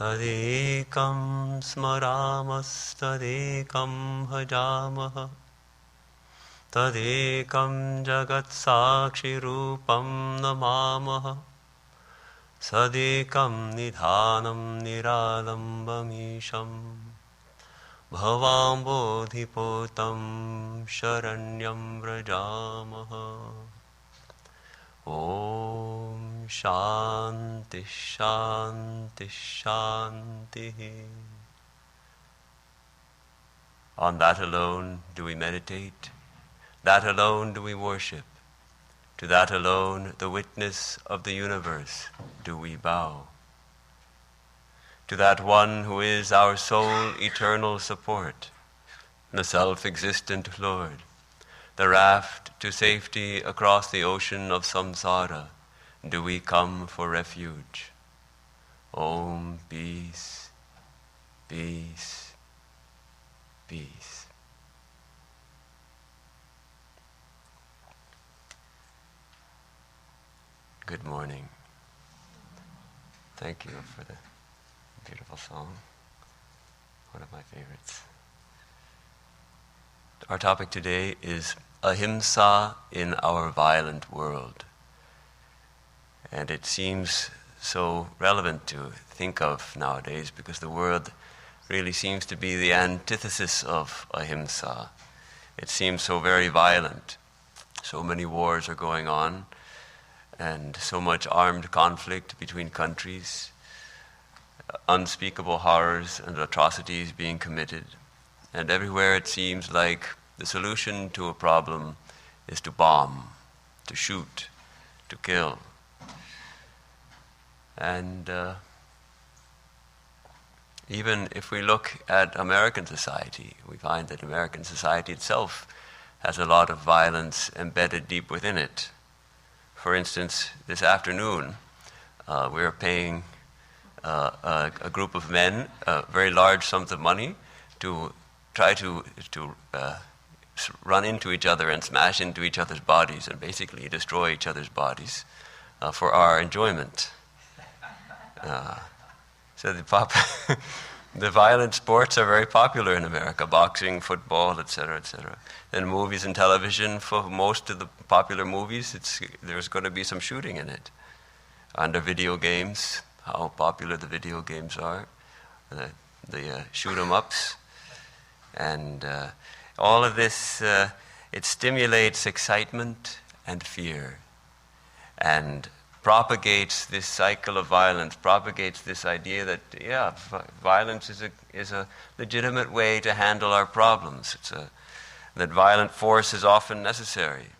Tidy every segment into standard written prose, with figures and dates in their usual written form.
Tadekam smaramas-tadekam bhajamaha Tadekam jagat-sakshi-rupam namamaha Sadekam nidhanam niradambamisham Bhavam bodhipotam sharanyam vrajamaha Om Shanti Shanti Shanti. On that alone do we meditate, that alone do we worship, to that alone, the witness of the universe, do we bow. To that one who is our sole eternal support, the self-existent Lord, the raft to safety across the ocean of samsara, do we come for refuge. Om, peace, peace, peace. Good morning. Thank you for the beautiful song. One of my favorites. Our topic today is Ahimsa in our violent world. And it seems so relevant to think of nowadays because the world really seems to be the antithesis of Ahimsa. It seems so very violent. So many wars are going on and so much armed conflict between countries, unspeakable horrors and atrocities being committed. And everywhere it seems like the solution to a problem is to bomb, to shoot, to kill. And even if we look at American society, we find that American society itself has a lot of violence embedded deep within it. For instance, this afternoon, we're paying a group of men very large sums of money to try to run into each other and smash into each other's bodies and basically destroy each other's bodies for our enjoyment. So the violent sports are very popular in America, boxing, football, etc., etc. And movies and television, for most of the popular movies, there's going to be some shooting in it. Under video games, how popular the video games are, the shoot-'em-ups. And all of this, it stimulates excitement and fear and propagates this cycle of violence, propagates this idea that, violence is a legitimate way to handle our problems. That violent force is often necessary.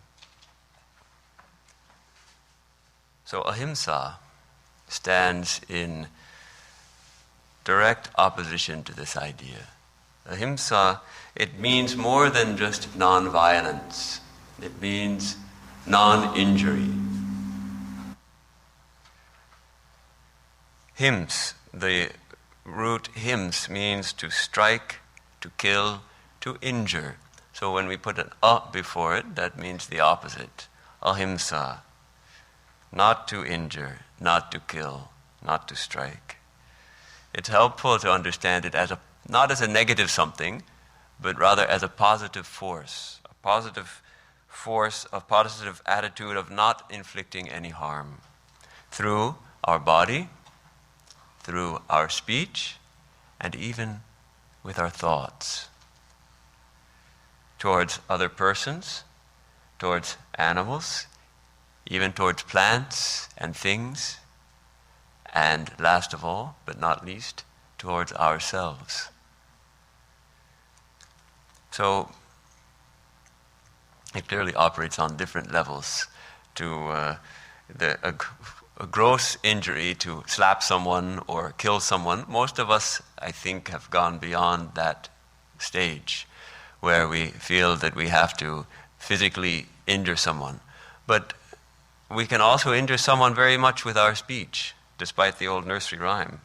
So Ahimsa stands in direct opposition to this idea. Ahimsa, it means more than just non-violence. It means non-injury. Hims, the root hims means to strike, to kill, to injure. So when we put an before it, that means the opposite. Ahimsa. Not to injure, not to kill, not to strike. It's helpful to understand it as not as a negative something, but rather as a positive force. A positive force, a positive attitude of not inflicting any harm. Through our body, through our speech, and even with our thoughts. Towards other persons, towards animals, even towards plants and things, and last of all, but not least, towards ourselves. So it clearly operates on different levels. A gross injury, to slap someone or kill someone, most of us, I think, have gone beyond that stage where we feel that we have to physically injure someone. But we can also injure someone very much with our speech, despite the old nursery rhyme.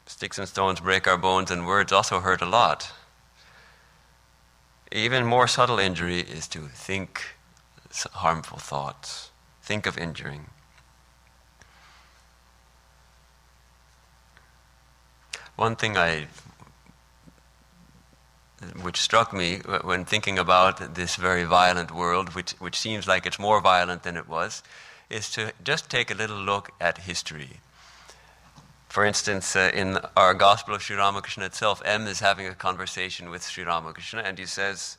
Sticks and stones break our bones, and words also hurt a lot. Even more subtle injury is to think harmful thoughts, think of injuring. One thing which struck me when thinking about this very violent world, which seems like it's more violent than it was, is to just take a little look at history. For instance, in our Gospel of Sri Ramakrishna itself, M is having a conversation with Sri Ramakrishna, and he says,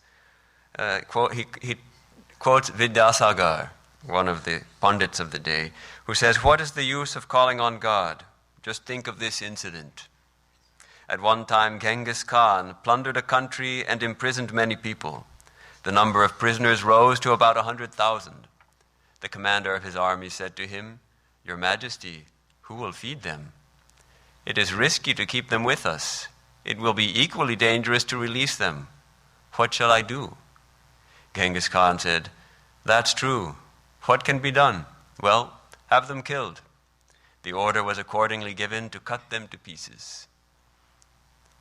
he quotes Vidyasagar, one of the pundits of the day, who says, "What is the use of calling on God? Just think of this incident. At one time, Genghis Khan plundered a country and imprisoned many people. The number of prisoners rose to about 100,000. The commander of his army said to him, 'Your Majesty, who will feed them? It is risky to keep them with us. It will be equally dangerous to release them. What shall I do?' Genghis Khan said, 'That's true. What can be done? Well, have them killed.' The order was accordingly given to cut them to pieces."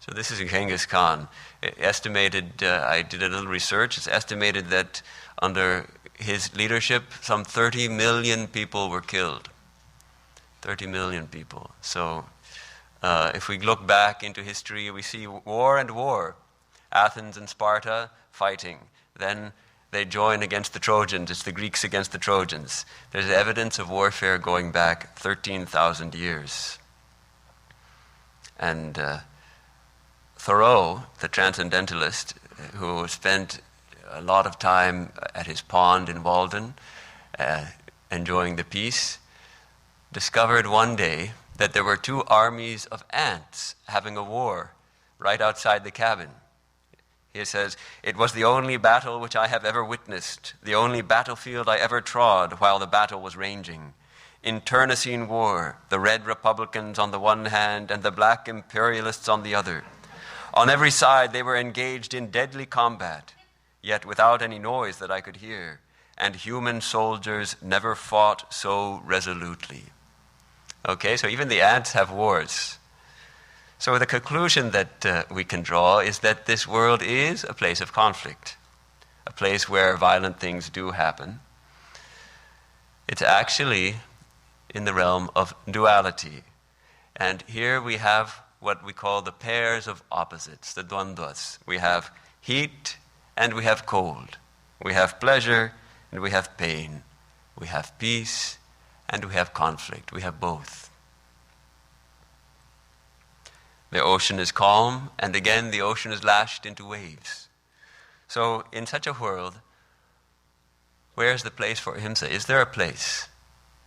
So this is Genghis Khan. Estimated, I did a little research, it's estimated that under his leadership, some 30 million people were killed. 30 million people. So if we look back into history, we see war and war. Athens and Sparta fighting. Then they join against the Trojans. It's the Greeks against the Trojans. There's evidence of warfare going back 13,000 years. And Thoreau, the transcendentalist, who spent a lot of time at his pond in Walden, enjoying the peace, discovered one day that there were two armies of ants having a war right outside the cabin. He says, "It was the only battle which I have ever witnessed, the only battlefield I ever trod while the battle was raging. Internecine war, the red Republicans on the one hand and the black imperialists on the other. On every side they were engaged in deadly combat, yet without any noise that I could hear, and human soldiers never fought so resolutely." Okay, so even the ants have wars. So the conclusion that we can draw is that this world is a place of conflict, a place where violent things do happen. It's actually in the realm of duality. And here we have what we call the pairs of opposites, the dvandvas. We have heat and we have cold. We have pleasure and we have pain. We have peace and we have conflict. We have both. The ocean is calm, and again the ocean is lashed into waves. So in such a world, where is the place for Ahimsa? Is there a place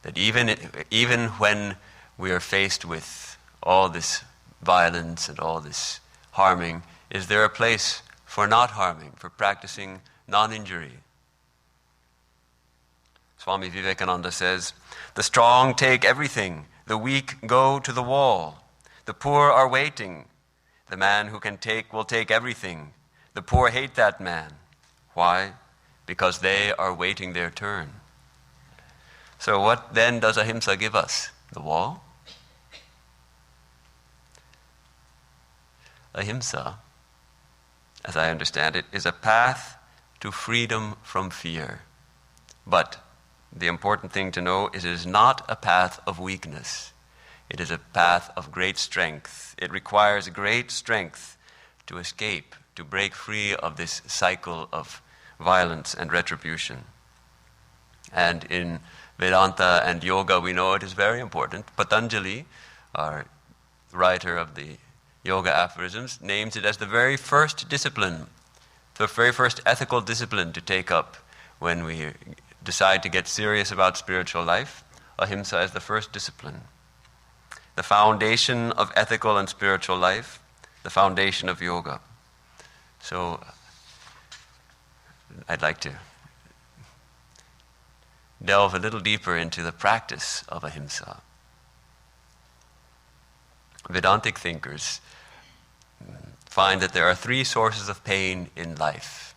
that even when we are faced with all this violence and all this harming, is there a place for not harming, for practicing non-injury? Swami Vivekananda says, "The strong take everything, the weak go to the wall. The poor are waiting. The man who can take will take everything. The poor hate that man. Why? Because they are waiting their turn." So what then does Ahimsa give us? The wall? Ahimsa, as I understand it, is a path to freedom from fear. But the important thing to know is it is not a path of weakness. It is a path of great strength. It requires great strength to escape, to break free of this cycle of violence and retribution. And in Vedanta and yoga, we know it is very important. Patanjali, our writer of the Yoga aphorisms, names it as the very first discipline, the very first ethical discipline to take up when we decide to get serious about spiritual life. Ahimsa is the first discipline. The foundation of ethical and spiritual life, the foundation of yoga. So I'd like to delve a little deeper into the practice of Ahimsa. Vedantic thinkers find that there are three sources of pain in life.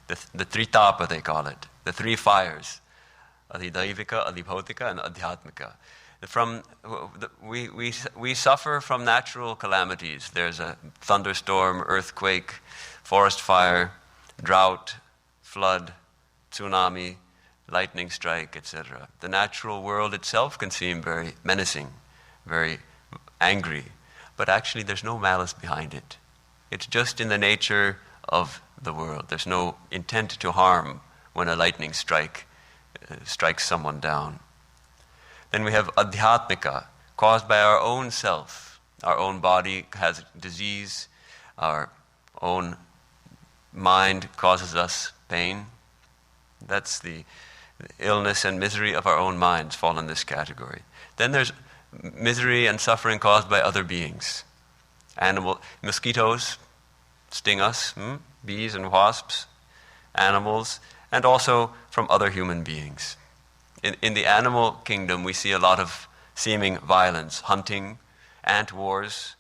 The three tapa, they call it, the three fires, adhidaivika, adhibhautika, and adhyatmika. We suffer from natural calamities. There's a thunderstorm, earthquake, forest fire, drought, flood, tsunami, lightning strike, etc. The natural world itself can seem very menacing, very angry. but actually there's no malice behind it. It's just in the nature of the world. There's no intent to harm when a lightning strikes someone down. Then we have adhyatmika, caused by our own self. Our own body has disease. Our own mind causes us pain. That's the illness and misery of our own minds fall in this category. Then there's misery and suffering caused by other beings. Mosquitoes sting us, bees and wasps, animals, and also from other human beings. In the animal kingdom, we see a lot of seeming violence, hunting, ant wars,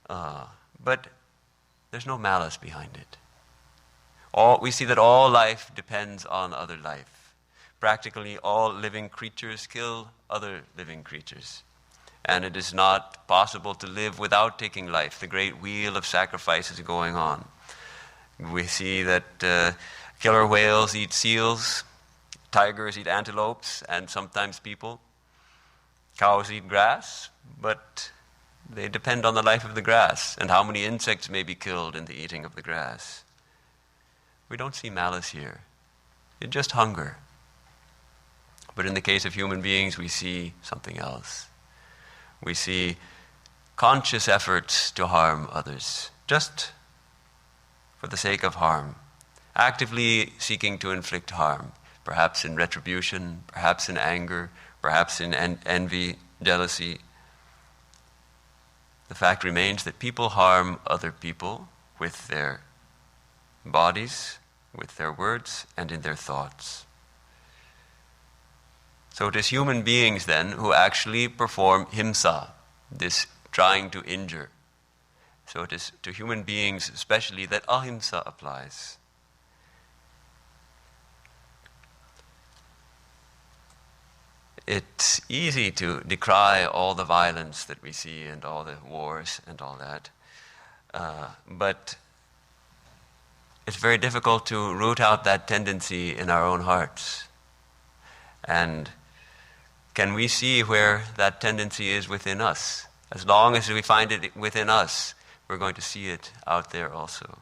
but there's no malice behind it. We see that all life depends on other life. Practically all living creatures kill other living creatures. And it is not possible to live without taking life. The great wheel of sacrifice is going on. We see that killer whales eat seals, tigers eat antelopes, and sometimes people. Cows eat grass, but they depend on the life of the grass and how many insects may be killed in the eating of the grass. We don't see malice here. It's just hunger. But in the case of human beings, we see something else. We see conscious efforts to harm others, just for the sake of harm, actively seeking to inflict harm, perhaps in retribution, perhaps in anger, perhaps in envy, jealousy. The fact remains that people harm other people with their bodies, with their words, and in their thoughts. So it is human beings then who actually perform himsa, this trying to injure. So it is to human beings especially that ahimsa applies. It's easy to decry all the violence that we see and all the wars and all that, but it's very difficult to root out that tendency in our own hearts. And can we see where that tendency is within us? As long as we find it within us, we're going to see it out there also.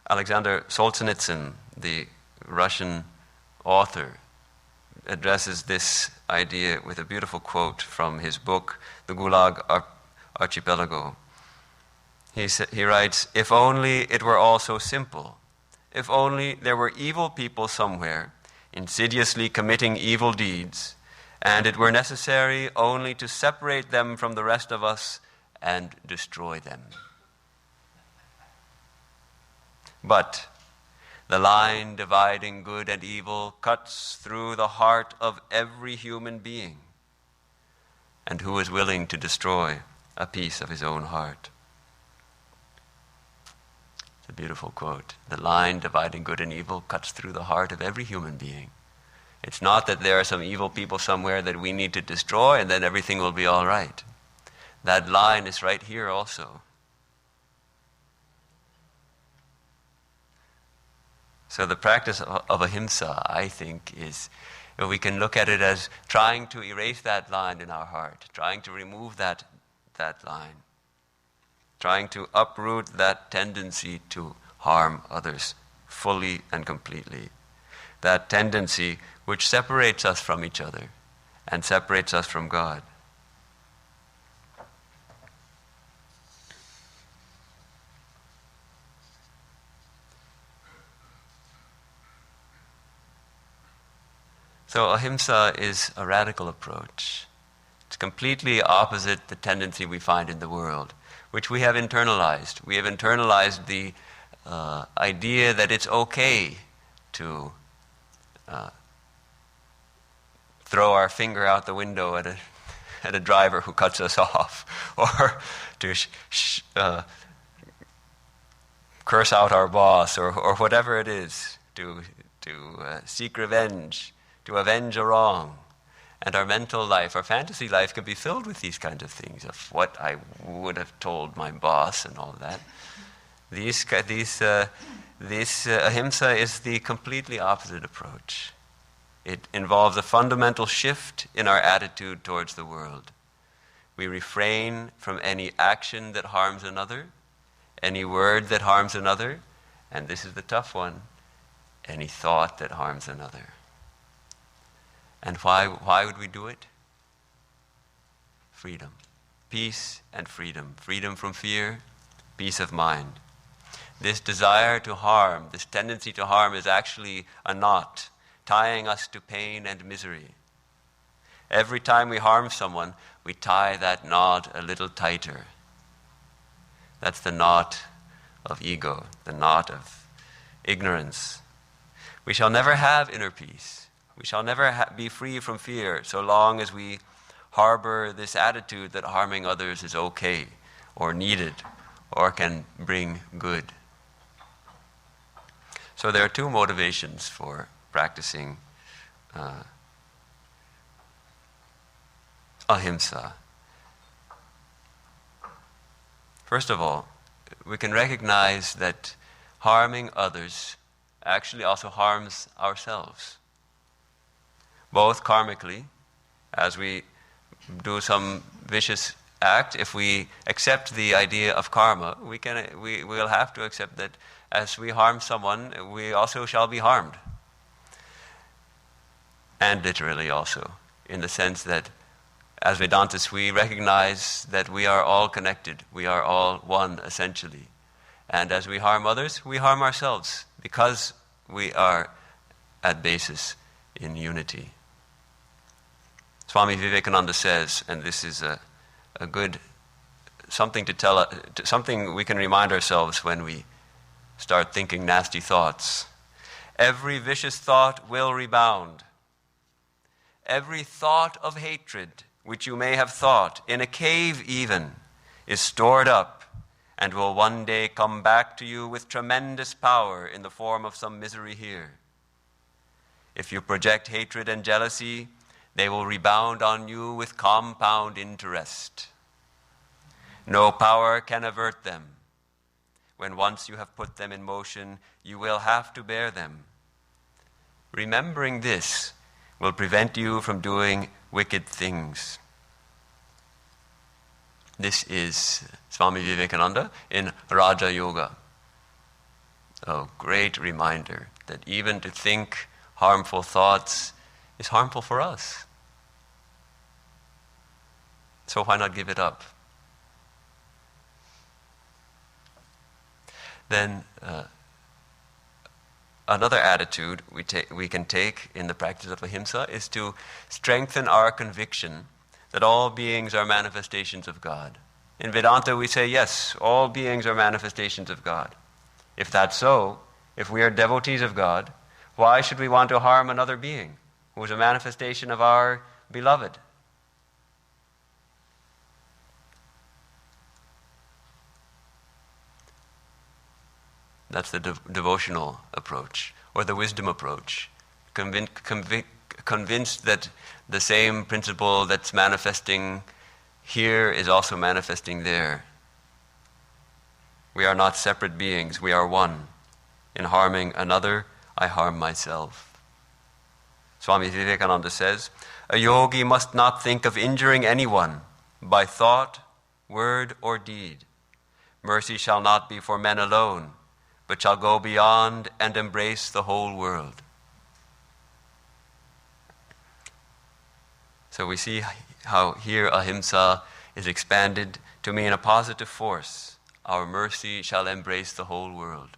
Alexander Solzhenitsyn, the Russian author, addresses this idea with a beautiful quote from his book, The Gulag Archipelago. He writes, "If only it were all so simple. If only there were evil people somewhere, insidiously committing evil deeds, and it were necessary only to separate them from the rest of us and destroy them. But the line dividing good and evil cuts through the heart of every human being, and who is willing to destroy a piece of his own heart?" It's a beautiful quote. The line dividing good and evil cuts through the heart of every human being. It's not that there are some evil people somewhere that we need to destroy and then everything will be all right. That line is right here also. So the practice of ahimsa, I think, is we can look at it as trying to erase that line in our heart, trying to remove that line, trying to uproot that tendency to harm others fully and completely. That tendency which separates us from each other and separates us from God. So ahimsa is a radical approach. It's completely opposite the tendency we find in the world, which we have internalized. We have internalized the idea that it's okay to throw our finger out the window at a driver who cuts us off, or to curse out our boss, or whatever it is, to seek revenge, to avenge a wrong. And our mental life, our fantasy life can be filled with these kinds of things, of what I would have told my boss and all that. This ahimsa is the completely opposite approach. It involves a fundamental shift in our attitude towards the world. We refrain from any action that harms another, any word that harms another, and this is the tough one, any thought that harms another. And why would we do it? Freedom. Peace and freedom. Freedom from fear, peace of mind. This desire to harm, this tendency to harm is actually a knot tying us to pain and misery. Every time we harm someone, we tie that knot a little tighter. That's the knot of ego, the knot of ignorance. We shall never have inner peace. We shall never be free from fear so long as we harbor this attitude that harming others is okay or needed or can bring good. So there are two motivations for practicing Ahimsa. First of all, we can recognize that harming others actually also harms ourselves. Both karmically, as we do some vicious act, if we accept the idea of karma, we'll have to accept that as we harm someone, we also shall be harmed. And literally also, in the sense that as Vedantists, we recognize that we are all connected. We are all one, essentially. And as we harm others, we harm ourselves because we are at basis in unity. Swami Vivekananda says, and this is a good something to tell, something we can remind ourselves when we start thinking nasty thoughts. Every vicious thought will rebound. Every thought of hatred which you may have thought, in a cave even, is stored up and will one day come back to you with tremendous power in the form of some misery here. If you project hatred and jealousy, they will rebound on you with compound interest. No power can avert them. When once you have put them in motion, you will have to bear them. Remembering this will prevent you from doing wicked things. This is Swami Vivekananda in Raja Yoga. A great reminder that even to think harmful thoughts is harmful for us. So why not give it up? Then another attitude we can take in the practice of Ahimsa is to strengthen our conviction that all beings are manifestations of God. In Vedanta we say, yes, all beings are manifestations of God. If that's so, if we are devotees of God, why should we want to harm another being who is a manifestation of our beloved? That's the devotional approach, or the wisdom approach. Convinced that the same principle that's manifesting here is also manifesting there. We are not separate beings, we are one. In harming another, I harm myself. Swami Vivekananda says, a yogi must not think of injuring anyone by thought, word, or deed. Mercy shall not be for men alone, but shall go beyond and embrace the whole world. So we see how here Ahimsa is expanded to mean a positive force. Our mercy shall embrace the whole world.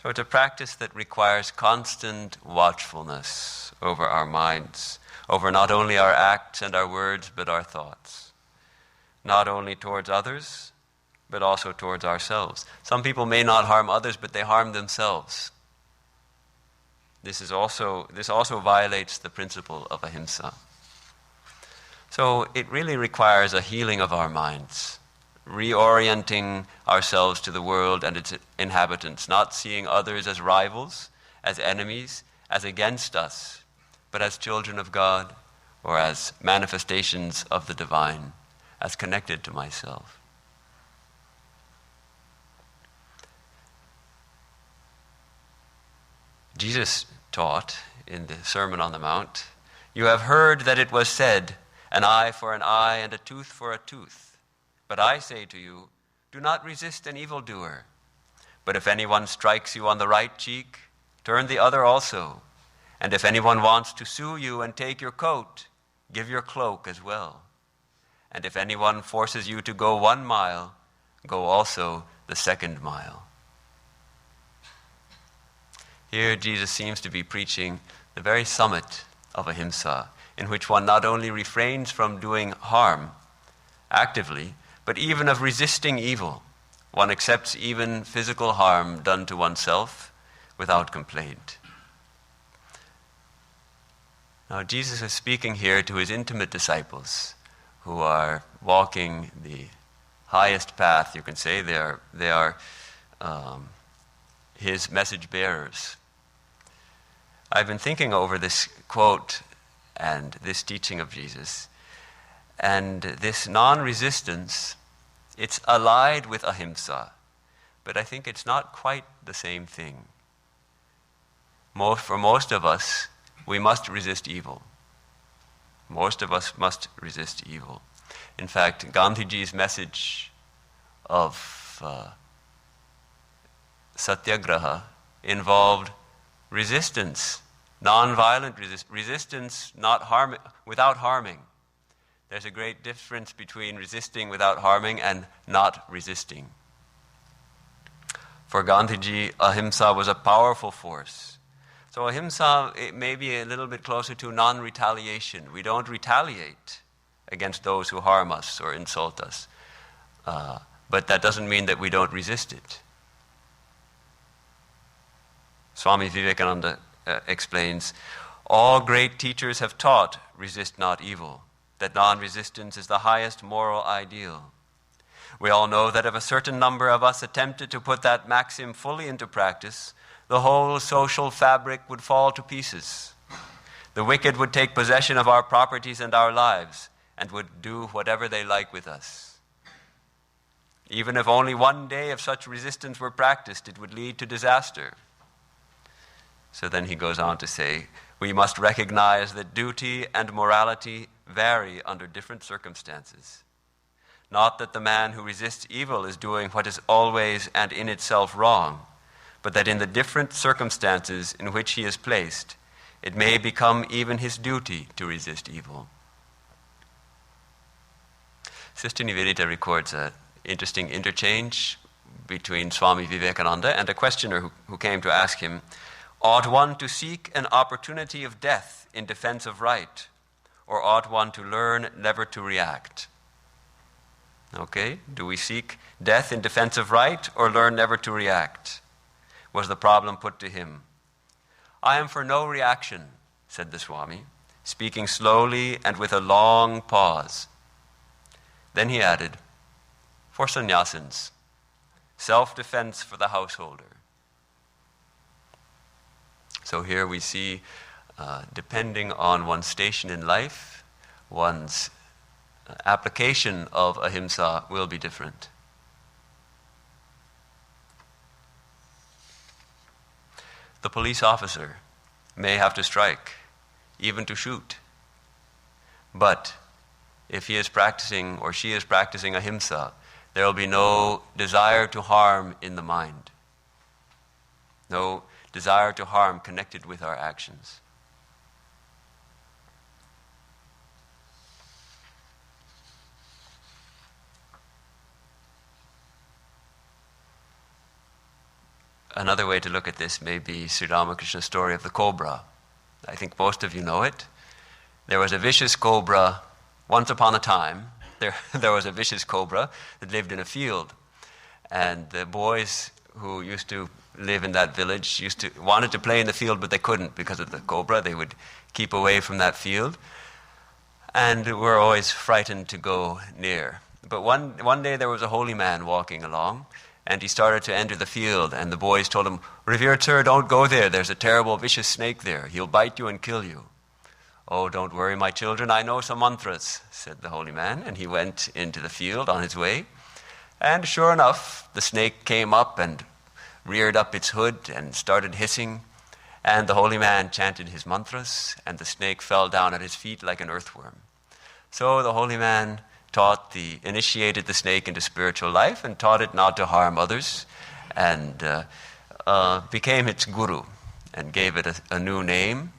So it's a practice that requires constant watchfulness over our minds, over not only our acts and our words, but our thoughts. Not only towards others, but also towards ourselves. Some people may not harm others, but they harm themselves. This also violates the principle of Ahimsa. So it really requires a healing of our minds, reorienting ourselves to the world and its inhabitants, not seeing others as rivals, as enemies, as against us, but as children of God or as manifestations of the divine, as connected to myself. Jesus taught in the Sermon on the Mount, you have heard that it was said, an eye for an eye and a tooth for a tooth. But I say to you, do not resist an evildoer. But if anyone strikes you on the right cheek, turn the other also. And if anyone wants to sue you and take your coat, give your cloak as well. And if anyone forces you to go 1 mile, go also the 2nd mile. Here Jesus seems to be preaching the very summit of Ahimsa, in which one not only refrains from doing harm actively, but even of resisting evil. One accepts even physical harm done to oneself without complaint. Now, Jesus is speaking here to his intimate disciples who are walking the highest path, you can say. They are his message bearers. I've been thinking over this quote and this teaching of Jesus, and this non-resistance, it's allied with ahimsa, but I think it's not quite the same thing. For most of us, we must resist evil. Most of us must resist evil. In fact, Gandhiji's message of satyagraha involved resistance, non-violent resistance, without harming. There's a great difference between resisting without harming and not resisting. For Gandhiji, ahimsa was a powerful force. So ahimsa, it may be a little bit closer to non-retaliation. We don't retaliate against those who harm us or insult us. But that doesn't mean that we don't resist it. Swami Vivekananda explains, all great teachers have taught, resist not evil, that non-resistance is the highest moral ideal. We all know that if a certain number of us attempted to put that maxim fully into practice, the whole social fabric would fall to pieces. The wicked would take possession of our properties and our lives and would do whatever they like with us. Even if only 1 day of such resistance were practiced, it would lead to disaster. So then he goes on to say, we must recognize that duty and morality vary under different circumstances. Not that the man who resists evil is doing what is always and in itself wrong, but that in the different circumstances in which he is placed, it may become even his duty to resist evil. Sister Nivedita records an interesting interchange between Swami Vivekananda and a questioner who came to ask him, ought one to seek an opportunity of death in defense of right, or ought one to learn never to react? Okay, do we seek death in defense of right or learn never to react? Was the problem put to him. I am for no reaction, said the Swami, speaking slowly and with a long pause. Then he added, for sannyasins, self-defense for the householder. So here we see, depending on one's station in life, one's application of ahimsa will be different. The police officer may have to strike, even to shoot. But if he is practicing or she is practicing ahimsa, there will be no desire to harm in the mind. No desire to harm connected with our actions. Another way to look at this may be Sri Ramakrishna's story of the cobra. I think most of you know it. There was a vicious cobra. Once upon a time, there was a vicious cobra that lived in a field. And the boys who used to live in that village wanted to play in the field, but they couldn't because of the cobra. They would keep away from that field. And were always frightened to go near. But one day there was a holy man walking along, and he started to enter the field, and the boys told him, revered sir, don't go there. There's a terrible, vicious snake there. He'll bite you and kill you. Oh, don't worry, my children. I know some mantras, said the holy man. And he went into the field on his way. And sure enough, the snake came up and reared up its hood and started hissing. And the holy man chanted his mantras, and the snake fell down at his feet like an earthworm. So the holy man initiated the snake into spiritual life and taught it not to harm others, and became its guru and gave it a new name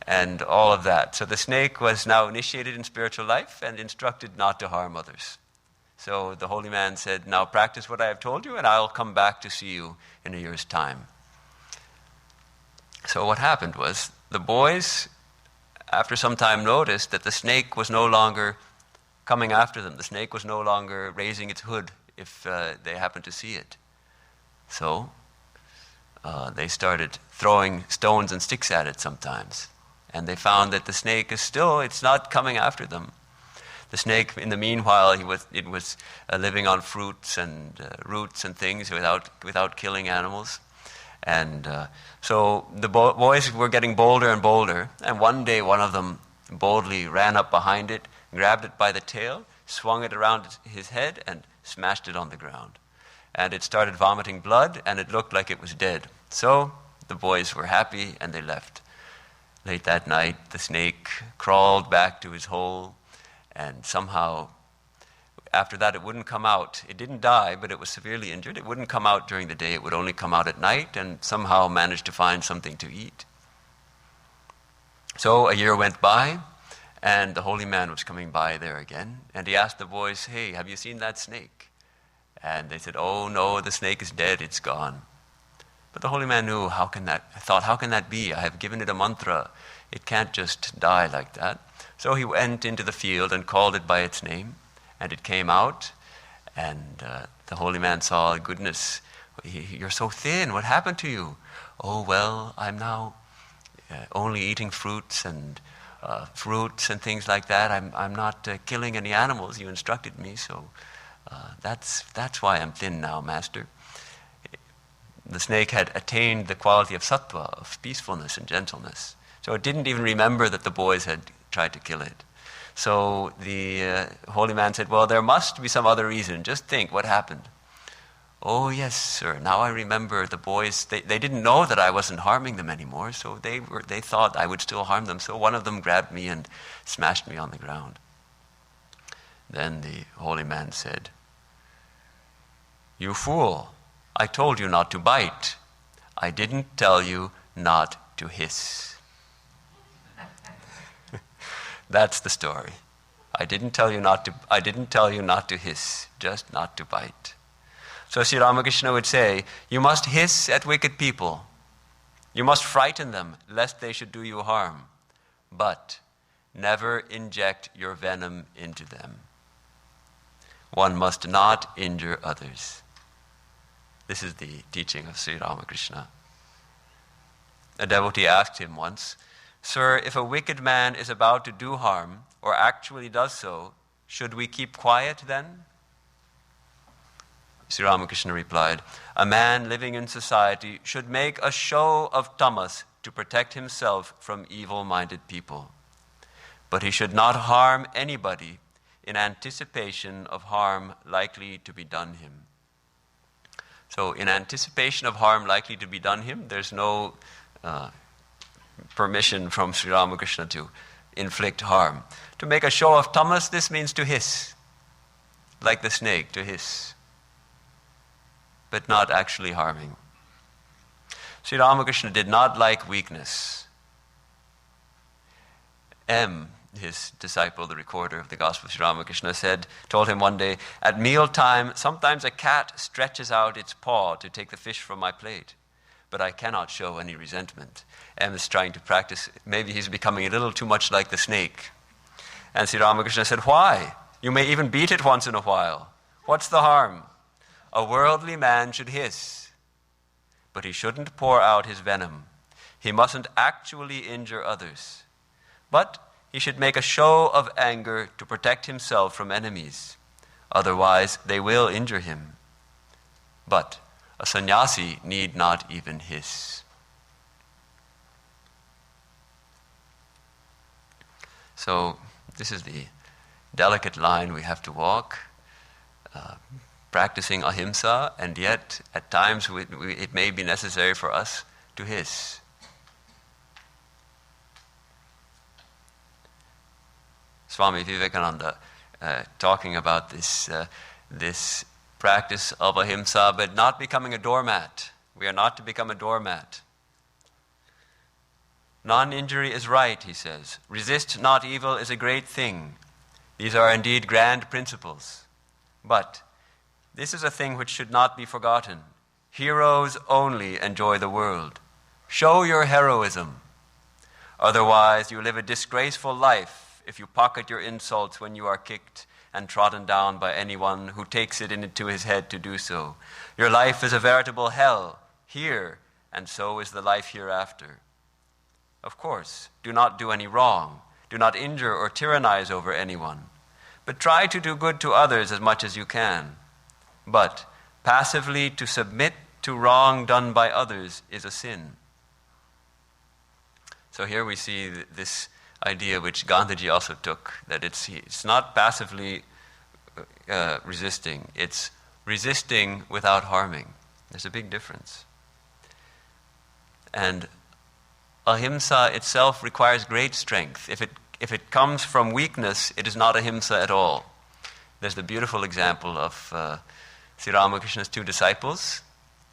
and all of that. So the snake was now initiated in spiritual life and instructed not to harm others. So the holy man said, now practice what I have told you and I'll come back to see you in a year's time. So what happened was the boys, after some time, noticed that the snake was no longer coming after them. The snake was no longer raising its hood if they happened to see it. So they started throwing stones and sticks at it sometimes. And they found that the snake it's not coming after them. The snake, in the meanwhile, it was living on fruits and roots and things without killing animals. And so the boys were getting bolder and bolder. And one day, one of them boldly ran up behind it, grabbed it by the tail, swung it around his head, and smashed it on the ground. And it started vomiting blood, and it looked like it was dead. So the boys were happy, and they left. Late that night, the snake crawled back to his hole, and somehow, after that, it wouldn't come out. It didn't die, but it was severely injured. It wouldn't come out during the day. It would only come out at night, and somehow managed to find something to eat. So a year went by, and the holy man was coming by there again, and he asked the boys, hey, have you seen that snake? And they said, oh no, the snake is dead, it's gone. But the holy man knew, how can that be? I have given it a mantra. It can't just die like that. So he went into the field and called it by its name, and it came out, and the holy man saw, goodness, you're so thin, what happened to you? Oh, well, I'm now only eating fruits and things like that. I'm not killing any animals. You instructed me, so that's why I'm thin now, Master. The snake had attained the quality of sattva, of peacefulness and gentleness. So it didn't even remember that the boys had tried to kill it. So the holy man said, well, there must be some other reason. Just think, what happened? Oh, yes, sir. Now I remember the boys, they didn't know that I wasn't harming them anymore, so they thought I would still harm them. So one of them grabbed me and smashed me on the ground. Then the holy man said, you fool, I told you not to bite. I didn't tell you not to hiss. That's the story. I didn't tell you not to hiss, just not to bite. So Sri Ramakrishna would say, you must hiss at wicked people. You must frighten them, lest they should do you harm. But never inject your venom into them. One must not injure others. This is the teaching of Sri Ramakrishna. A devotee asked him once, Sir, if a wicked man is about to do harm, or actually does so, should we keep quiet then? Sri Ramakrishna replied, a man living in society should make a show of tamas to protect himself from evil-minded people. But he should not harm anybody in anticipation of harm likely to be done him. So in anticipation of harm likely to be done him, there's no permission from Sri Ramakrishna to inflict harm. To make a show of tamas, this means to hiss, like the snake, to hiss, but not actually harming. Sri Ramakrishna did not like weakness. His disciple, the recorder of the Gospel of Sri Ramakrishna, told him one day, at mealtime, sometimes a cat stretches out its paw to take the fish from my plate, but I cannot show any resentment. Is trying to practice, maybe he's becoming a little too much like the snake. And Sri Ramakrishna said, why? You may even beat it once in a while. What's the harm? A worldly man should hiss, but he shouldn't pour out his venom. He mustn't actually injure others. But he should make a show of anger to protect himself from enemies. Otherwise, they will injure him. But a sannyasi need not even hiss. So this is the delicate line we have to walk, practicing ahimsa, and yet at times it may be necessary for us to hiss. Swami Vivekananda talking about this practice of ahimsa, but not becoming a doormat. We are not to become a doormat. Non-injury is right, he says. Resist not evil is a great thing. These are indeed grand principles. But this is a thing which should not be forgotten. Heroes only enjoy the world. Show your heroism. Otherwise, you live a disgraceful life if you pocket your insults when you are kicked and trodden down by anyone who takes it into his head to do so. Your life is a veritable hell here, and so is the life hereafter. Of course, do not do any wrong. Do not injure or tyrannize over anyone. But try to do good to others as much as you can. But passively to submit to wrong done by others is a sin. So here we see this idea which Gandhiji also took, that it's not passively resisting, it's resisting without harming. There's a big difference. And ahimsa itself requires great strength. If it comes from weakness, it is not ahimsa at all. There's the beautiful example of Sri Ramakrishna's two disciples,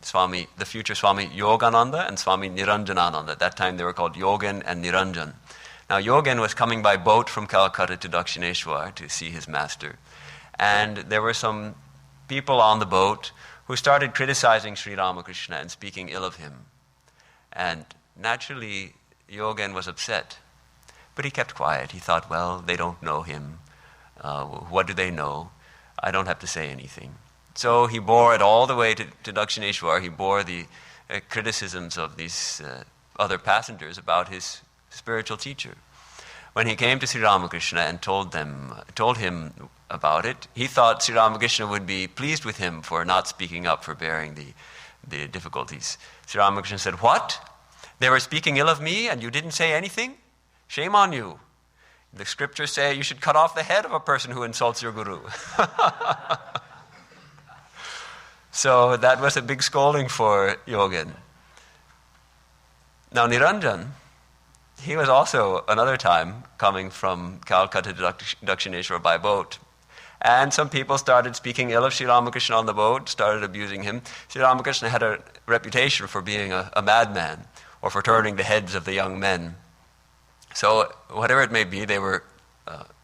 the future Swami Yogananda and Swami Niranjanananda. At that time they were called Yogen and Niranjan. Now Yogen was coming by boat from Calcutta to Dakshineshwar to see his master. And there were some people on the boat who started criticizing Sri Ramakrishna and speaking ill of him. And naturally, Yogen was upset. But he kept quiet. He thought, well, they don't know him. What do they know? I don't have to say anything. So he bore it all the way to Dakshineshwar. He bore the criticisms of these other passengers about his spiritual teacher. When he came to Sri Ramakrishna and told him about it, he thought Sri Ramakrishna would be pleased with him for not speaking up, for bearing the difficulties. Sri Ramakrishna said, "What? They were speaking ill of me and you didn't say anything? Shame on you. The scriptures say you should cut off the head of a person who insults your guru." So that was a big scolding for Yogen. Now Niranjan, he was also another time coming from Calcutta to Dakshineshwar by boat. And some people started speaking ill of Sri Ramakrishna on the boat, started abusing him. Sri Ramakrishna had a reputation for being a madman, or for turning the heads of the young men. So whatever it may be, they were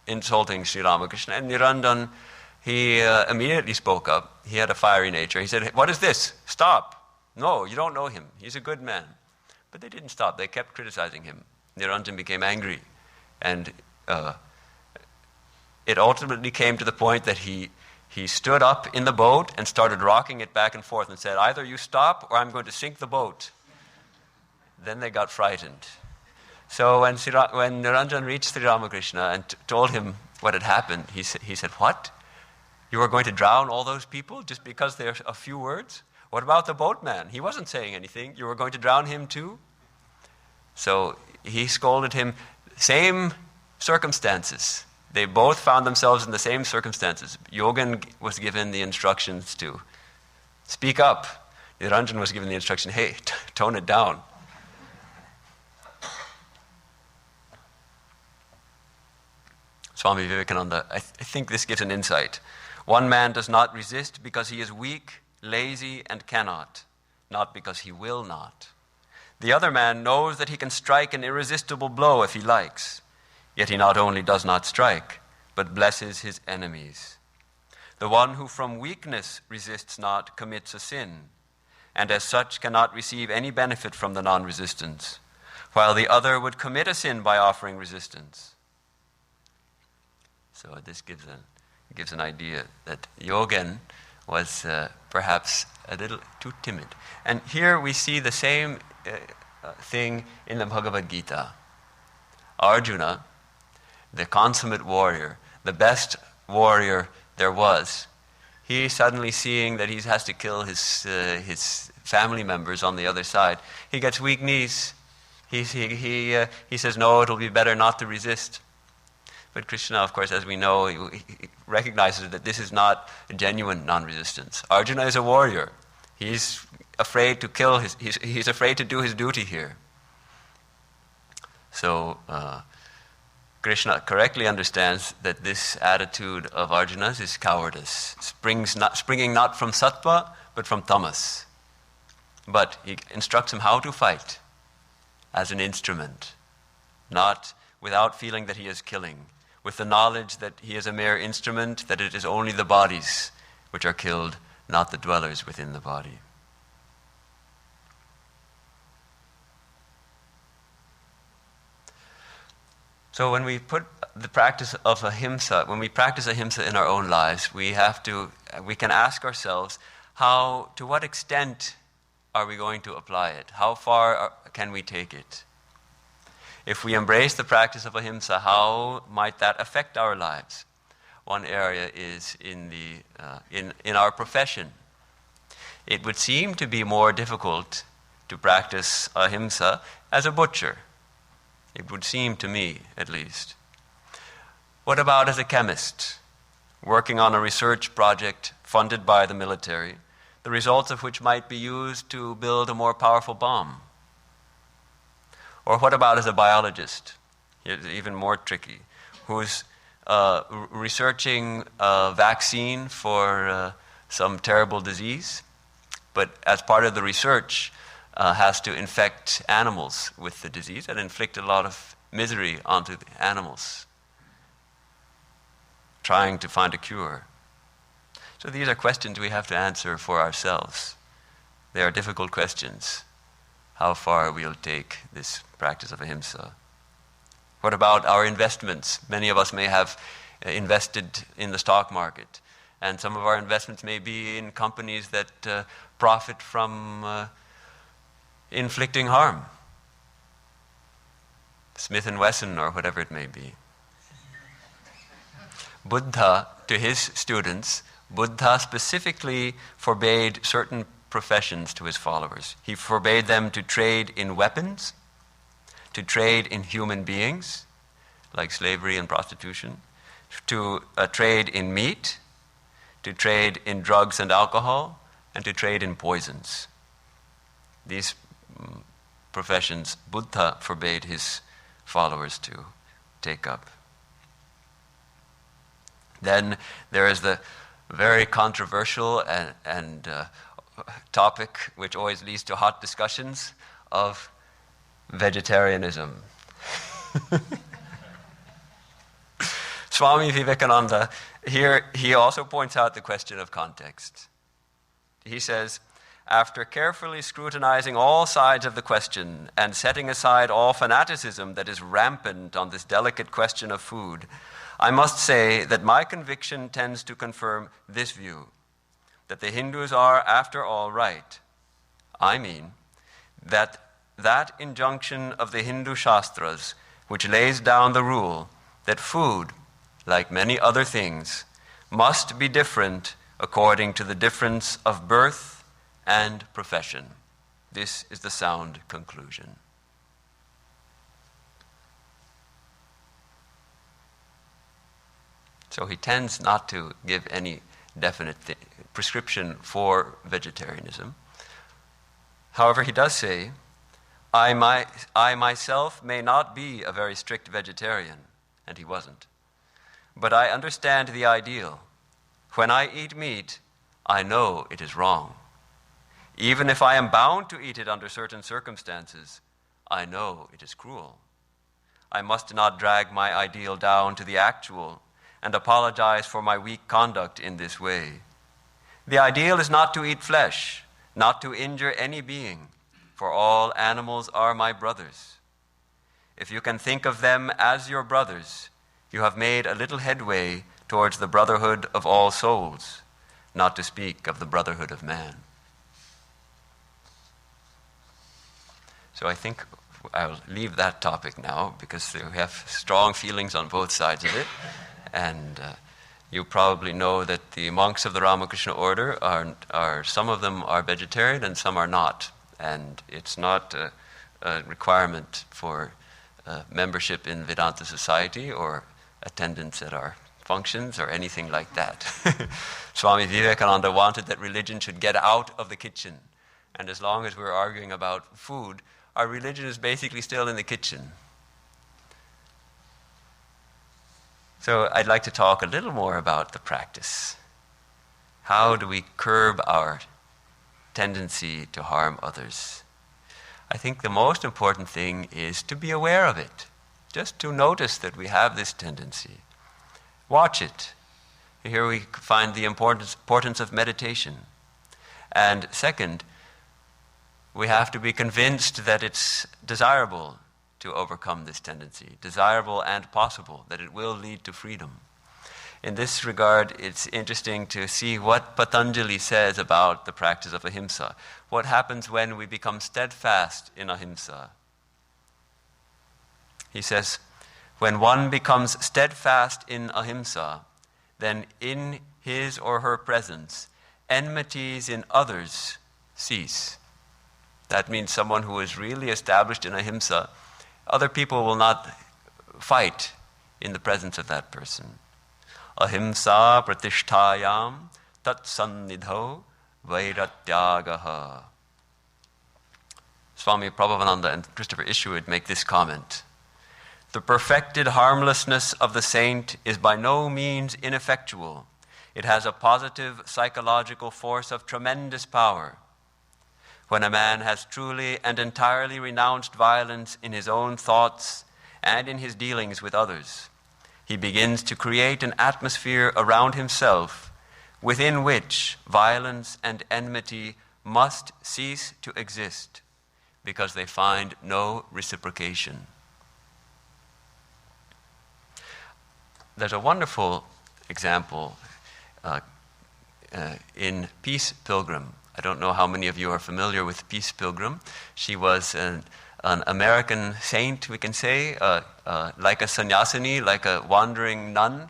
insulting Sri Ramakrishna. And Niranjan, he immediately spoke up. He had a fiery nature. He said, "What is this? Stop. No, you don't know him. He's a good man." But they didn't stop. They kept criticizing him. Niranjan became angry. And it ultimately came to the point that he stood up in the boat and started rocking it back and forth and said, "Either you stop or I'm going to sink the boat." Then they got frightened. So when Niranjan reached Sri Ramakrishna and told him what had happened, he said, "What? You are going to drown all those people just because there's a few words? What about the boatman? He wasn't saying anything. You were going to drown him too?" So he scolded him. Same circumstances. They both found themselves in the same circumstances. Yogen was given the instructions to speak up. Niranjan was given the instruction, hey, tone it down. Swami Vivekananda, I think this gives an insight. One man does not resist because he is weak, lazy, and cannot, not because he will not. The other man knows that he can strike an irresistible blow if he likes, yet he not only does not strike, but blesses his enemies. The one who from weakness resists not commits a sin, and as such cannot receive any benefit from the non-resistance, while the other would commit a sin by offering resistance. So this gives an idea that Yogen was perhaps a little too timid. And here we see the same thing in the Bhagavad Gita. Arjuna, the consummate warrior, the best warrior there was, he suddenly seeing that he has to kill his family members on the other side, he gets weak knees. He says, no, it'll be better not to resist. But Krishna, of course, as we know, he recognizes that this is not a genuine non-resistance. Arjuna is a warrior. He's afraid to kill he's afraid to do his duty here. So Krishna correctly understands that this attitude of Arjuna's is cowardice, springing not from sattva, but from tamas. But he instructs him how to fight as an instrument, not without feeling that he is killing, with the knowledge that he is a mere instrument, that it is only the bodies which are killed, not the dwellers within the body. So when we put the practice of ahimsa, when we practice ahimsa in our own lives, we can ask ourselves, to what extent are we going to apply it? How far can we take it? If we embrace the practice of ahimsa, how might that affect our lives? One area is in our profession. It would seem to be more difficult to practice ahimsa as a butcher. It would seem to me, at least. What about as a chemist, working on a research project funded by the military, the results of which might be used to build a more powerful bomb? Or what about as a biologist, even more tricky, who's researching a vaccine for some terrible disease, but as part of the research has to infect animals with the disease and inflict a lot of misery onto the animals, trying to find a cure. So these are questions we have to answer for ourselves. They are difficult questions. How far we'll take this practice of ahimsa. What about our investments? Many of us may have invested in the stock market, and some of our investments may be in companies that profit from inflicting harm. Smith & Wesson or whatever it may be. Buddha, to his students, Buddha specifically forbade certain professions to his followers. He forbade them to trade in weapons, to trade in human beings, like slavery and prostitution, to trade in meat, to trade in drugs and alcohol, and to trade in poisons. These professions Buddha forbade his followers to take up. Then there is the very controversial and topic which always leads to hot discussions of vegetarianism. Swami Vivekananda, here he also points out the question of context. He says, after carefully scrutinizing all sides of the question and setting aside all fanaticism that is rampant on this delicate question of food, I must say that my conviction tends to confirm this view, that the Hindus are, after all, right. I mean, that injunction of the Hindu Shastras, which lays down the rule that food, like many other things, must be different according to the difference of birth and profession. This is the sound conclusion. So he tends not to give any definite prescription for vegetarianism. However, he does say, I myself may not be a very strict vegetarian, and he wasn't. But I understand the ideal. When I eat meat, I know it is wrong. Even if I am bound to eat it under certain circumstances, I know it is cruel. I must not drag my ideal down to the actual and apologize for my weak conduct in this way. The ideal is not to eat flesh, not to injure any being, for all animals are my brothers. If you can think of them as your brothers, you have made a little headway towards the brotherhood of all souls, not to speak of the brotherhood of man. So I think I'll leave that topic now because we have strong feelings on both sides of it. And you probably know that the monks of the Ramakrishna order are some of them are vegetarian and some are not. And it's not a requirement for membership in Vedanta society or attendance at our functions or anything like that. Swami Vivekananda wanted that religion should get out of the kitchen. And as long as we're arguing about food, our religion is basically still in the kitchen. So I'd like to talk a little more about the practice. How do we curb our tendency to harm others? I think the most important thing is to be aware of it, just to notice that we have this tendency. Watch it. Here we find the importance of meditation. And second, we have to be convinced that it's desirable to overcome this tendency, desirable and possible, that it will lead to freedom. In this regard, it's interesting to see what Patanjali says about the practice of ahimsa. What happens when we become steadfast in ahimsa? He says, when one becomes steadfast in ahimsa, then in his or her presence, enmities in others cease. That means someone who is really established in ahimsa, other people will not fight in the presence of that person. Ahimsa pratishtayam tat sannidho vairatyagaha. Swami Prabhavananda and Christopher Isherwood make this comment. The perfected harmlessness of the saint is by no means ineffectual. It has a positive psychological force of tremendous power. When a man has truly and entirely renounced violence in his own thoughts and in his dealings with others, he begins to create an atmosphere around himself within which violence and enmity must cease to exist because they find no reciprocation. There's a wonderful example in Peace Pilgrim. I don't know how many of you are familiar with Peace Pilgrim. She was an American saint, we can say, like a sannyasini, like a wandering nun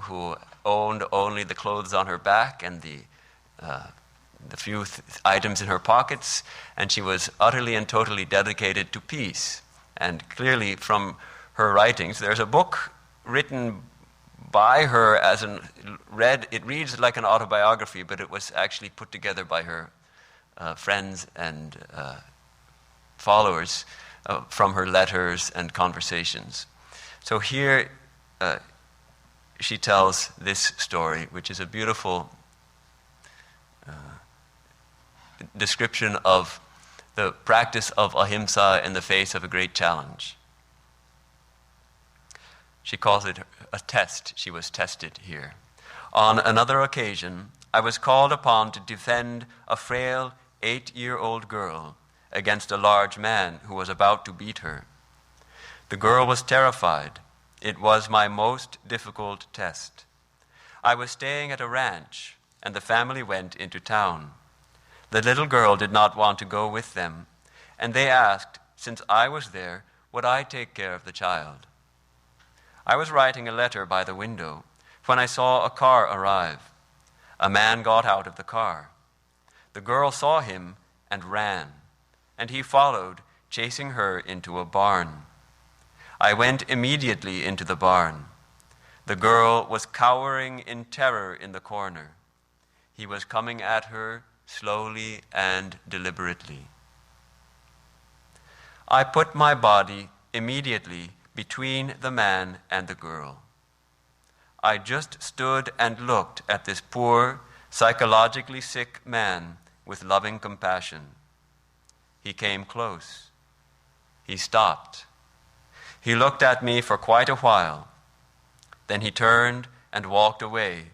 who owned only the clothes on her back and the few items in her pockets, and she was utterly and totally dedicated to peace. And clearly from her writings, there's a book written by her it reads like an autobiography, but it was actually put together by her friends and followers from her letters and conversations. So here she tells this story, which is a beautiful description of the practice of ahimsa in the face of a great challenge. She calls it a test. She was tested here. On another occasion, I was called upon to defend a frail 8-year-old girl against a large man who was about to beat her. The girl was terrified. It was my most difficult test. I was staying at a ranch, and the family went into town. The little girl did not want to go with them, and they asked, since I was there, would I take care of the child? I was writing a letter by the window when I saw a car arrive. A man got out of the car. The girl saw him and ran, and he followed, chasing her into a barn. I went immediately into the barn. The girl was cowering in terror in the corner. He was coming at her slowly and deliberately. I put my body immediately between the man and the girl. I just stood and looked at this poor, psychologically sick man with loving compassion. He came close. He stopped. He looked at me for quite a while. Then he turned and walked away,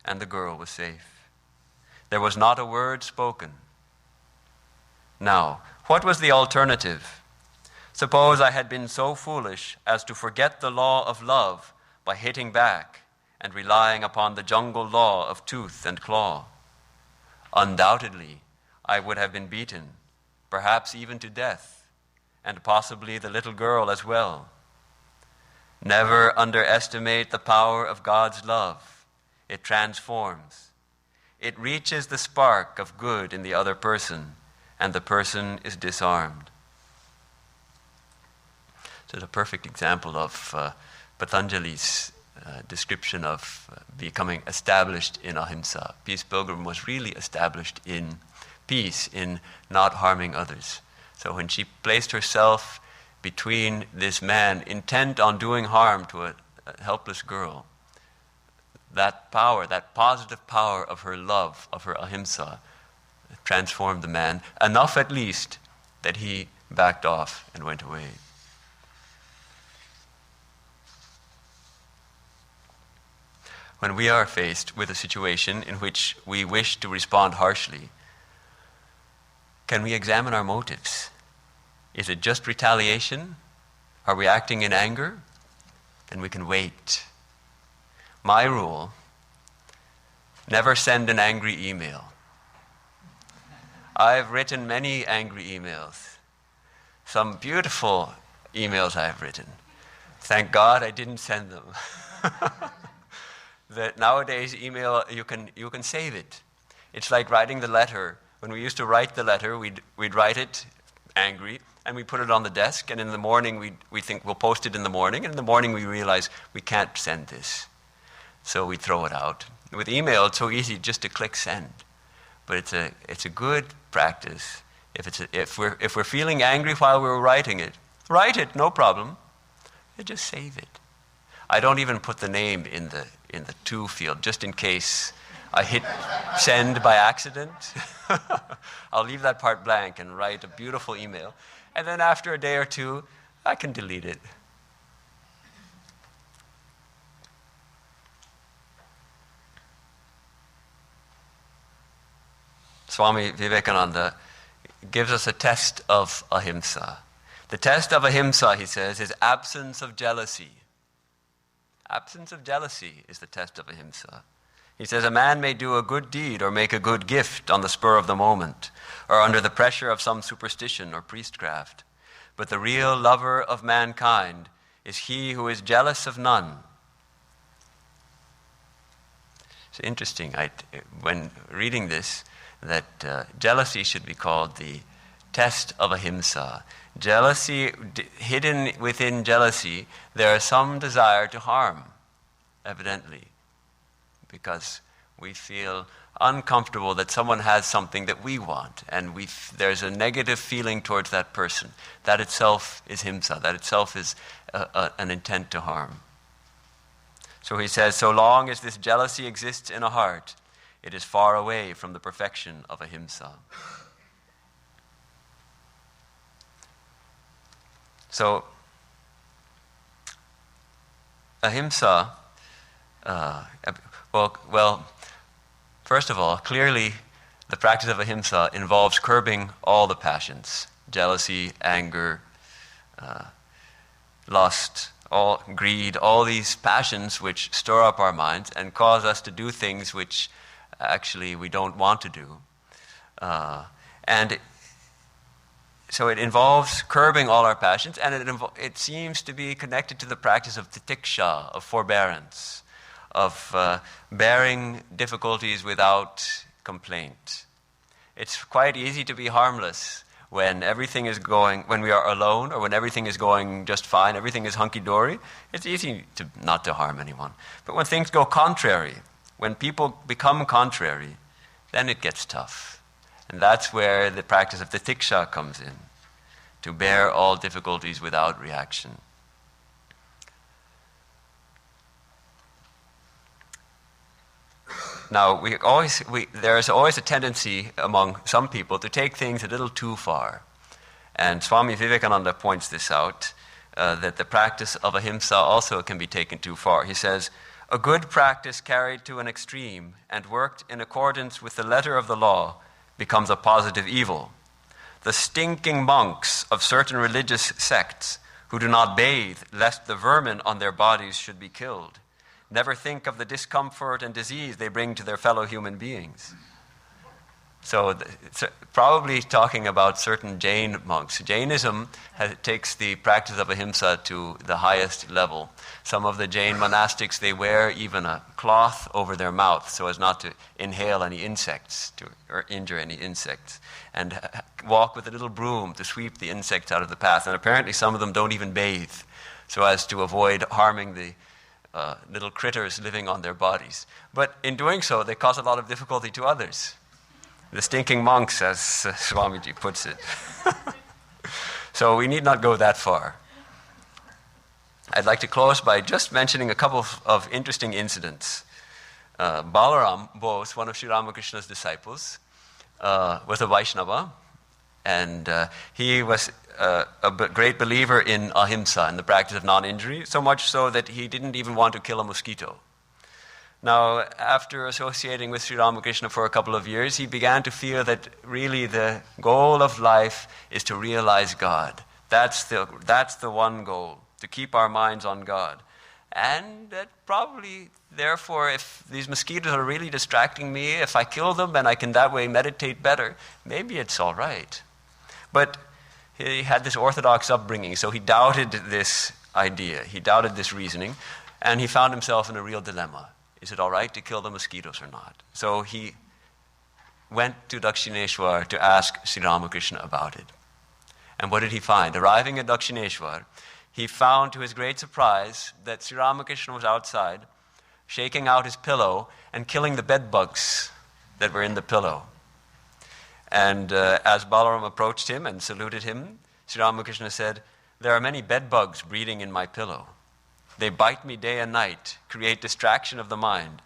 and the girl was safe. There was not a word spoken. Now, what was the alternative? Suppose I had been so foolish as to forget the law of love by hitting back and relying upon the jungle law of tooth and claw. Undoubtedly, I would have been beaten, perhaps even to death, and possibly the little girl as well. Never underestimate the power of God's love. It transforms. It reaches the spark of good in the other person, and the person is disarmed. So it's a perfect example of Patanjali's description of becoming established in ahimsa. Peace Pilgrim was really established in peace, in not harming others. So when she placed herself between this man intent on doing harm to a helpless girl, that power, that positive power of her love, of her ahimsa, transformed the man, enough at least that he backed off and went away. When we are faced with a situation in which we wish to respond harshly, can we examine our motives? Is it just retaliation? Are we acting in anger? Then we can wait. My rule, never send an angry email. I've written many angry emails. Some beautiful emails I've written. Thank God I didn't send them. That nowadays email, you can save it. It's like writing the letter. When we used to write the letter, we'd write it angry, and we put it on the desk, and in the morning we think we'll post it in the morning, and in the morning we realize we can't send this. So we throw it out. With email, it's so easy just to click send. But it's a good practice. If we're feeling angry while we're writing it, write it, no problem. You just save it. I don't even put the name in the to field, just in case I hit send by accident. I'll leave that part blank and write a beautiful email. And then after a day or two, I can delete it. Swami Vivekananda gives us a test of ahimsa. The test of ahimsa, he says, is absence of jealousy. Absence of jealousy is the test of ahimsa. He says a man may do a good deed or make a good gift on the spur of the moment or under the pressure of some superstition or priestcraft. But the real lover of mankind is he who is jealous of none. It's interesting, when reading this, that jealousy should be called the test of ahimsa. Jealousy, hidden within jealousy, there is some desire to harm, evidently, because we feel uncomfortable that someone has something that we want, and there's a negative feeling towards that person. That itself is himsa. That itself is an intent to harm. So he says, so long as this jealousy exists in a heart, it is far away from the perfection of ahimsa. So, ahimsa, first of all, clearly the practice of ahimsa involves curbing all the passions: jealousy, anger, lust, greed, all these passions which store up our minds and cause us to do things which actually we don't want to do. So it involves curbing all our passions, and it seems to be connected to the practice of titiksha, of forbearance, of bearing difficulties without complaint. It's quite easy to be harmless when when we are alone, or when everything is going just fine, everything is hunky-dory. It's easy not to harm anyone. But when things go contrary, when people become contrary, then it gets tough. And that's where the practice of titiksha comes in, to bear all difficulties without reaction. Now, there is always a tendency among some people to take things a little too far. And Swami Vivekananda points this out, that the practice of ahimsa also can be taken too far. He says, a good practice carried to an extreme and worked in accordance with the letter of the law becomes a positive evil. The stinking monks of certain religious sects who do not bathe lest the vermin on their bodies should be killed never think of the discomfort and disease they bring to their fellow human beings. So probably talking about certain Jain monks. Jainism takes the practice of ahimsa to the highest level. Some of the Jain monastics, they wear even a cloth over their mouth so as not to inhale any insects or injure any insects, and walk with a little broom to sweep the insects out of the path. And apparently some of them don't even bathe so as to avoid harming the little critters living on their bodies. But in doing so, they cause a lot of difficulty to others. The stinking monks, as Swamiji puts it. So we need not go that far. I'd like to close by just mentioning a couple of interesting incidents. Balaram Bose, one of Sri Ramakrishna's disciples, was a Vaishnava, and he was great believer in Ahimsa, in the practice of non-injury, so much so that he didn't even want to kill a mosquito. Now, after associating with Sri Ramakrishna for a couple of years, he began to feel that really the goal of life is to realize God. That's the one goal, to keep our minds on God. And that probably, therefore, if these mosquitoes are really distracting me, if I kill them and I can that way meditate better, maybe it's all right. But he had this orthodox upbringing, so he doubted this idea, he doubted this reasoning, and he found himself in a real dilemma. Is it all right to kill the mosquitoes or not? So he went to Dakshineshwar to ask Sri Ramakrishna about it. And what did he find? Arriving at Dakshineshwar, he found to his great surprise that Sri Ramakrishna was outside, shaking out his pillow and killing the bed bugs that were in the pillow. And as Balaram approached him and saluted him, Sri Ramakrishna said, "There are many bed bugs breeding in my pillow. They bite me day and night, create distraction of the mind,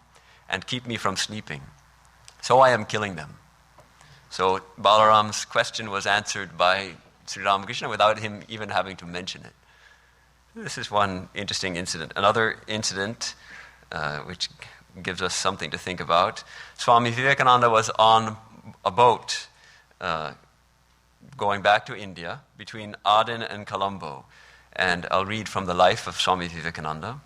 and keep me from sleeping. So I am killing them." So Balaram's question was answered by Sri Ramakrishna without him even having to mention it. This is one interesting incident. Another incident which gives us something to think about. Swami Vivekananda was on a boat going back to India between Aden and Colombo. And I'll read from the life of Swami Vivekananda.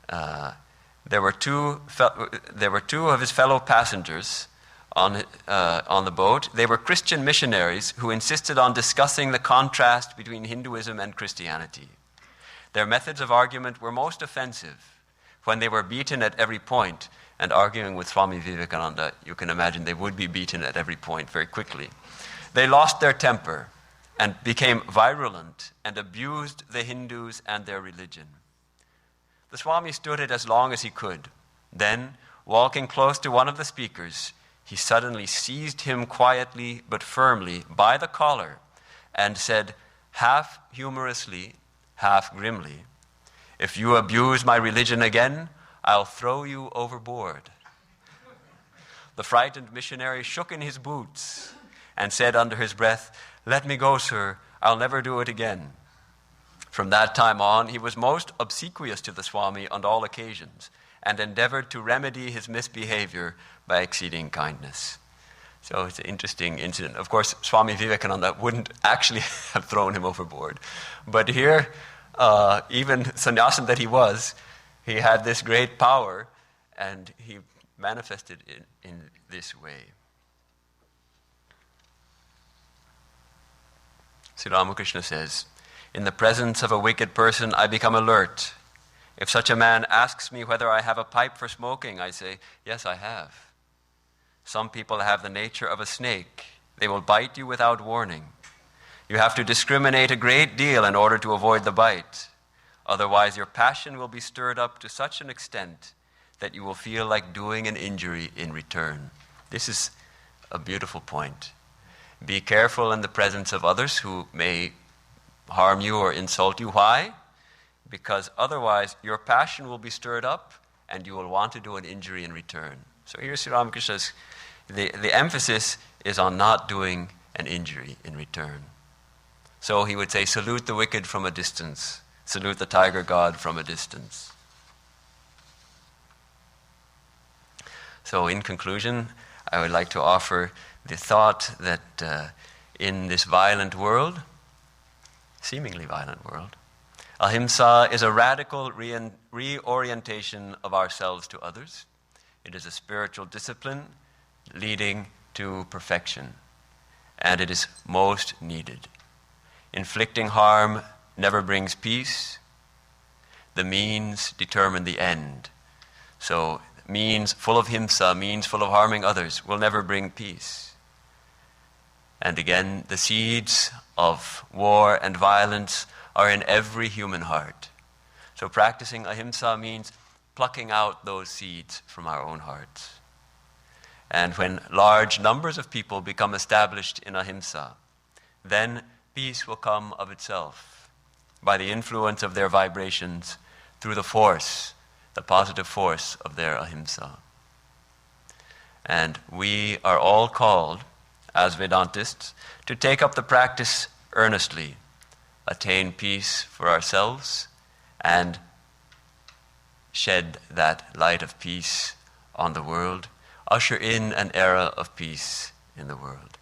There were two of his fellow passengers on the boat. They were Christian missionaries who insisted on discussing the contrast between Hinduism and Christianity. Their methods of argument were most offensive. When they were beaten at every point, and arguing with Swami Vivekananda, you can imagine they would be beaten at every point very quickly. They lost their temper and became virulent and abused the Hindus and their religion. The Swami stood it as long as he could. Then, walking close to one of the speakers, he suddenly seized him quietly but firmly by the collar and said, half humorously, half grimly, "If you abuse my religion again, I'll throw you overboard." The frightened missionary shook in his boots and said under his breath, "Let me go, sir. I'll never do it again." From that time on, he was most obsequious to the Swami on all occasions and endeavored to remedy his misbehavior by exceeding kindness. So it's an interesting incident. Of course, Swami Vivekananda wouldn't actually have thrown him overboard. But here, even sannyasin that he was, he had this great power, and he manifested it in this way. Sri Ramakrishna says, "In the presence of a wicked person, I become alert. If such a man asks me whether I have a pipe for smoking, I say, 'Yes, I have.' Some people have the nature of a snake. They will bite you without warning. You have to discriminate a great deal in order to avoid the bite. Otherwise, your passion will be stirred up to such an extent that you will feel like doing an injury in return." This is a beautiful point. Be careful in the presence of others who may harm you or insult you. Why? Because otherwise your passion will be stirred up and you will want to do an injury in return. So here Sri Ramakrishna says the emphasis is on not doing an injury in return. So he would say, salute the wicked from a distance. Salute the tiger god from a distance. So in conclusion, I would like to offer the thought that in this violent world, seemingly violent world, Ahimsa is a radical reorientation of ourselves to others. It is a spiritual discipline leading to perfection, and it is most needed. Inflicting harm never brings peace. The means determine the end. So means full of himsa, means full of harming others, will never bring peace. And again, the seeds of war and violence are in every human heart. So practicing ahimsa means plucking out those seeds from our own hearts. And when large numbers of people become established in ahimsa, then peace will come of itself. by the influence of their vibrations through the force, the positive force of their ahimsa. And we are all called, as Vedantists, to take up the practice earnestly, attain peace for ourselves, and shed that light of peace on the world, usher in an era of peace in the world.